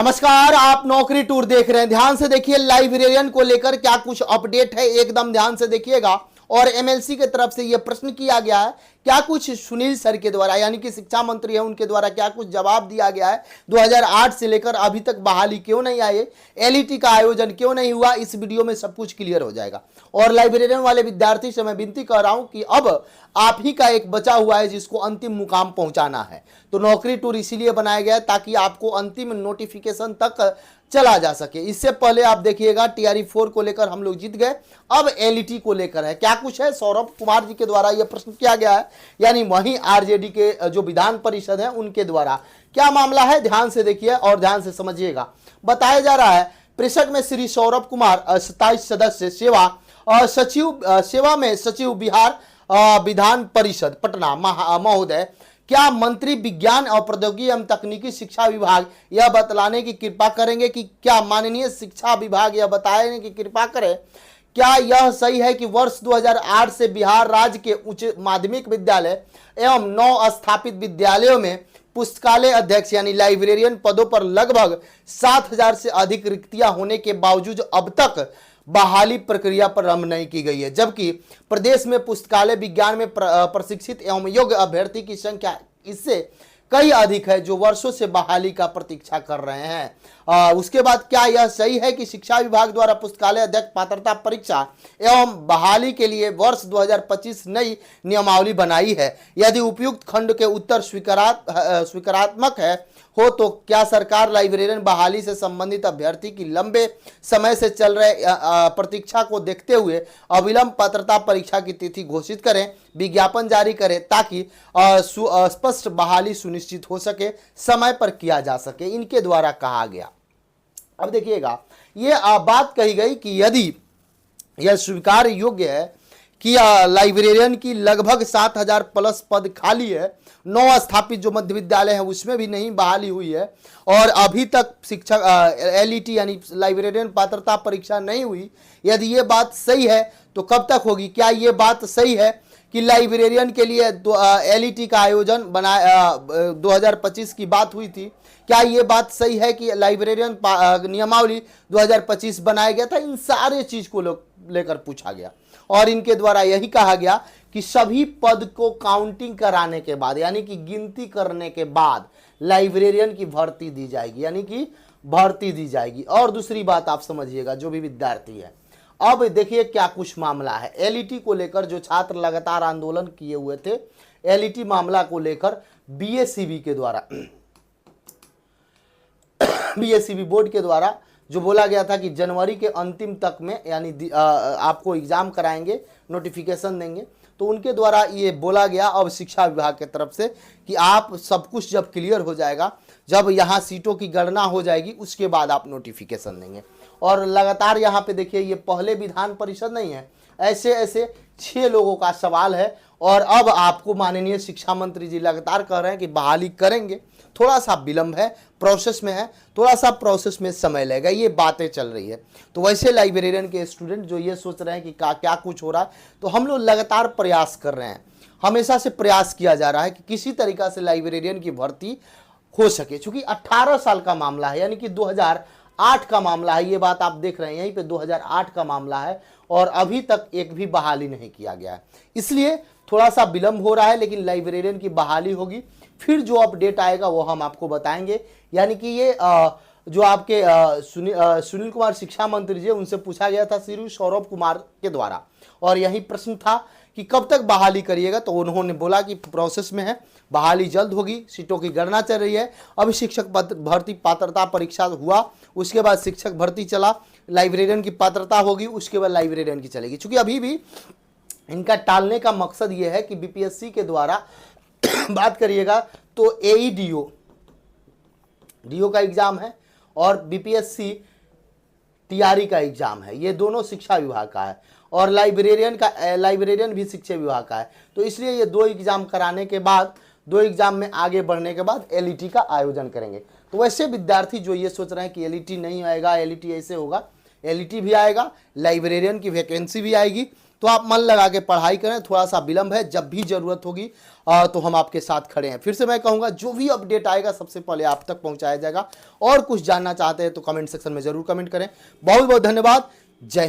नमस्कार, आप नौकरी टूर देख रहे हैं। ध्यान से देखिए, लाइब्रेरियन को लेकर क्या कुछ अपडेट है, एकदम ध्यान से देखिएगा। और एमएलसी के तरफ से यह प्रश्न किया गया है, क्या कुछ सुनील सर के द्वारा, यानी कि शिक्षा मंत्री है, उनके द्वारा क्या कुछ जवाब दिया गया है। 2008 से लेकर अभी तक बहाली क्यों नहीं आई, एलईटी का आयोजन क्यों नहीं हुआ, इस वीडियो में सब कुछ क्लियर हो जाएगा। और लाइब्रेरियन वाले विद्यार्थी से मैं विनती कर रहा हूं कि अब आप ही का एक बचा हुआ है जिसको अंतिम मुकाम पहुंचाना है। तो नौकरी टूर इसीलिए बनाया गया है ताकि आपको अंतिम नोटिफिकेशन तक चला जा सके। इससे पहले आप देखिएगा, टीआरई 4 को लेकर हम लोग जीत गए, अब एलईटी को लेकर है। क्या कुछ है, सौरभ कुमार जी के द्वारा यह प्रश्न किया गया है, यानी वहीं आरजेडी के जो विधान परिषद है उनके द्वारा। क्या मामला है, ध्यान से देखिए और ध्यान से समझिएगा। बताया जा रहा है, परिषद में श्री सौरभ कुमार 27 सदस्य सेवा में सचिव बिहार विधान परिषद पटना महोदय, क्या मंत्री विज्ञान और प्रौद्योगिकी एवं तकनीकी शिक्षा विभाग यह बतलाने की कृपा करेंगे कि क्या माननीय शिक्षा विभाग यह बताने की कृपा करे, क्या यह सही है कि वर्ष 2008 से बिहार राज्य के उच्च माध्यमिक विद्यालय एवं 9 स्थापित विद्यालयों में पुस्तकालय अध्यक्ष यानी लाइब्रेरियन पदों पर लगभग 7,000 से अधिक रिक्तियां होने के बावजूद अब तक बहाली प्रक्रिया प्रारंभ नहीं की गई है, जबकि प्रदेश में पुस्तकालय विज्ञान में प्रशिक्षित एवं योग्य अभ्यर्थी की संख्या इससे कई अधिक है जो वर्षों से बहाली का प्रतीक्षा कर रहे हैं। उसके बाद, क्या यह सही है कि शिक्षा विभाग द्वारा पुस्तकालय अध्यक्ष पात्रता परीक्षा एवं बहाली के लिए वर्ष 2025 नई नियमावली बनाई है? यदि उपयुक्त खंड के उत्तर स्वीकारात्मक हो तो क्या सरकार लाइब्रेरियन बहाली से संबंधित अभ्यर्थी की लंबे समय से चल रहे प्रतीक्षा को देखते हुए अविलंब पात्रता परीक्षा की तिथि घोषित करें, विज्ञापन जारी करें ताकि स्पष्ट बहाली सुनिश्चित हो सके, समय पर किया जा सके, इनके द्वारा कहा गया। अब देखिएगा, ये बात कही गई कि यदि यह स्वीकार योग्य है कि लाइब्रेरियन की लगभग 7,000 प्लस पद खाली है, 9 स्थापित जो मध्य विद्यालय है उसमें भी नहीं बहाली हुई है, और अभी तक शिक्षक एलईटी यानी लाइब्रेरियन पात्रता परीक्षा नहीं हुई। यदि ये बात सही है तो कब तक होगी? क्या ये बात सही है कि लाइब्रेरियन के लिए एलईटी का आयोजन 2025 की बात हुई थी? क्या ये बात सही है कि लाइब्रेरियन नियमावली 2025 बनाया गया था? इन सारे चीज को लेकर पूछा गया और इनके द्वारा यही कहा गया कि सभी पद को काउंटिंग कराने के बाद, यानी कि गिनती करने के बाद लाइब्रेरियन की भर्ती दी जाएगी, यानी कि भर्ती दी जाएगी। और दूसरी बात आप समझिएगा, जो भी विद्यार्थी है, अब देखिए क्या कुछ मामला है एलईटी को लेकर। जो छात्र लगातार आंदोलन किए हुए थे एलईटी मामला को लेकर, बीएससीबी के द्वारा बीएससीबी बोर्ड के द्वारा जो बोला गया था कि जनवरी के अंतिम तक में यानी आपको एग्जाम कराएंगे, नोटिफिकेशन देंगे, तो उनके द्वारा ये बोला गया अब शिक्षा विभाग की तरफ से कि आप सब कुछ जब क्लियर हो जाएगा, जब यहाँ सीटों की गणना हो जाएगी, उसके बाद आप नोटिफिकेशन देंगे। और लगातार यहाँ पे देखिए, ये पहले विधान परिषद नहीं है, ऐसे ऐसे 6 लोगों का सवाल है। और अब आपको माननीय शिक्षा मंत्री जी लगातार कह रहे हैं कि बहाली करेंगे, थोड़ा सा विलंब है, प्रोसेस में है, थोड़ा सा प्रोसेस में समय लगेगा, ये बातें चल रही है। तो वैसे लाइब्रेरियन के स्टूडेंट जो ये सोच रहे हैं कि क्या कुछ हो रहा है, तो हम लोग लगातार प्रयास कर रहे हैं, हमेशा से प्रयास किया जा रहा है कि किसी तरीका से लाइब्रेरियन की भर्ती हो सके। चूंकि 18 साल का मामला है, यानी कि 2008 का मामला है, ये बात आप देख रहे हैं यहीं पे 2008 का मामला है, और अभी तक एक भी बहाली नहीं किया गया है, इसलिए थोड़ा सा विलंब हो रहा है। लेकिन लाइब्रेरियन की बहाली होगी, फिर जो अपडेट आएगा वो हम आपको बताएंगे। यानी कि ये जो आपके सुनील कुमार शिक्षा मंत्री जी, उनसे पूछा गया था श्री सौरभ कुमार के द्वारा, और यही प्रश्न था कि कब तक बहाली करिएगा, तो उन्होंने बोला कि प्रोसेस में है, बहाली जल्द होगी, सीटों की गणना चल रही है। अभी शिक्षक भर्ती पात्रता परीक्षा हुआ, उसके बाद शिक्षक भर्ती चला, लाइब्रेरियन की पात्रता होगी, उसके बाद लाइब्रेरियन की चलेगी। चूंकि अभी भी इनका टालने का मकसद ये है कि बीपीएससी के द्वारा बात करिएगा तो एईडीओ का एग्जाम है और बीपीएससी टीआरई का एग्जाम है, ये दोनों शिक्षा विभाग का है, और लाइब्रेरियन भी शिक्षा विभाग का है। तो इसलिए ये 2 एग्जाम कराने के बाद, 2 एग्जाम में आगे बढ़ने के बाद एलईटी का आयोजन करेंगे। तो वैसे विद्यार्थी जो ये सोच रहे हैं कि एलईटी नहीं आएगा, एलईटी ऐसे होगा, एलईटी भी आएगा, लाइब्रेरियन की वैकेंसी भी आएगी, तो आप मन लगा के पढ़ाई करें, थोड़ा सा विलंब है, जब भी जरूरत होगी तो हम आपके साथ खड़े हैं। फिर से मैं कहूंगा जो भी अपडेट आएगा सबसे पहले आप तक पहुंचाया जाएगा। और कुछ जानना चाहते हैं तो कमेंट सेक्शन में जरूर कमेंट करें। बहुत बहुत धन्यवाद। जय